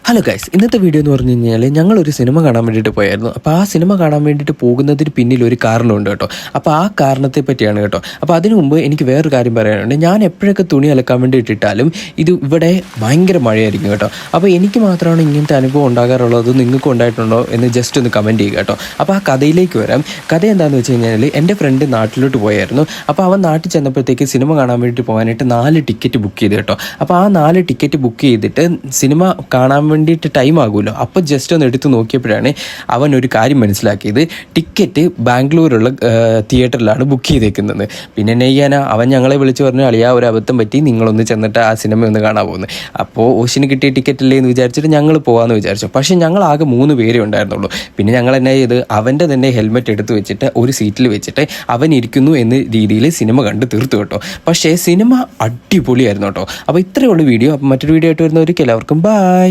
Hello guys, ഇന്നത്തെ video എന്ന് പറഞ്ഞു കഴിഞ്ഞാൽ ഞങ്ങളൊരു സിനിമ കാണാൻ വേണ്ടിയിട്ട് പോയായിരുന്നു. അപ്പോൾ ആ സിനിമ കാണാൻ വേണ്ടിയിട്ട് പോകുന്നതിന് പിന്നിൽ ഒരു കാരണമുണ്ട് കേട്ടോ. അപ്പോൾ ആ കാരണത്തെ പറ്റിയാണ് കേട്ടോ. അപ്പോൾ അതിനു മുമ്പ് എനിക്ക് വേറൊരു കാര്യം പറയാനുണ്ട്. ഞാൻ എപ്പോഴൊക്കെ തുണി അലക്കാൻ വേണ്ടി ഇട്ടിട്ടാലും ഇത് ഇവിടെ ഭയങ്കര മഴയായിരിക്കും കേട്ടോ. അപ്പോൾ എനിക്ക് മാത്രമാണ് ഇങ്ങനത്തെ അനുഭവം ഉണ്ടാകാറുള്ളത്, നിങ്ങൾക്ക് ഉണ്ടായിട്ടുണ്ടോ എന്ന് ജസ്റ്റ് ഒന്ന് കമൻറ്റ് ചെയ്യുക കേട്ടോ. അപ്പോൾ ആ കഥയിലേക്ക് വരാം. കഥ എന്താണെന്ന് വെച്ച് കഴിഞ്ഞാൽ എൻ്റെ ഫ്രണ്ട് നാട്ടിലോട്ട് പോയായിരുന്നു. അപ്പോൾ അവൻ നാട്ടിൽ ചെന്നപ്പോഴത്തേക്ക് സിനിമ കാണാൻ വേണ്ടിയിട്ട് പോകാനായിട്ട് 4 ടിക്കറ്റ് ബുക്ക് ചെയ്തു കേട്ടോ. അപ്പോൾ ആ 4 ടിക്കറ്റ് ബുക്ക് ചെയ്തിട്ട് സിനിമ കാണാൻ വേണ്ടിയിട്ട് ടൈം ആകുമല്ലോ. അപ്പോൾ ജസ്റ്റ് ഒന്ന് എടുത്ത് നോക്കിയപ്പോഴാണ് അവൻ ഒരു കാര്യം മനസ്സിലാക്കിയത്. ടിക്കറ്റ് ബാംഗ്ലൂരുള്ള തിയേറ്ററിലാണ് ബുക്ക് ചെയ്തേക്കുന്നത്. പിന്നെ എന്നെ ചെയ്യാനാ, അവൻ ഞങ്ങളെ വിളിച്ച് പറഞ്ഞു, അളിയാ ഒരു അബദ്ധം പറ്റി, നിങ്ങളൊന്ന് ചെന്നിട്ട് ആ സിനിമ ഒന്ന് കാണാൻ പോകുന്നത്. അപ്പോൾ ഓശിന് കിട്ടിയ ടിക്കറ്റ് അല്ലേ എന്ന് വിചാരിച്ചിട്ട് ഞങ്ങൾ പോകാമെന്ന് വിചാരിച്ചു. പക്ഷേ ഞങ്ങൾ ആകെ 3 പേരേ ഉണ്ടായിരുന്നുള്ളൂ. പിന്നെ ഞങ്ങൾ എന്നാ ചെയ്ത്, അവൻ്റെ തന്നെ ഹെൽമെറ്റ് എടുത്ത് വെച്ചിട്ട് ഒരു സീറ്റിൽ വെച്ചിട്ട് അവൻ ഇരിക്കുന്നു എന്ന രീതിയിൽ സിനിമ കണ്ട് തീർത്തു കേട്ടോ. പക്ഷേ സിനിമ അടിപൊളിയായിരുന്നു കേട്ടോ. അപ്പോൾ ഇത്രയേ ഉള്ളൂ വീഡിയോ. അപ്പോൾ മറ്റൊരു വീഡിയോ ആയിട്ട് വരുന്നവർക്ക് എല്ലാവർക്കും ബൈ.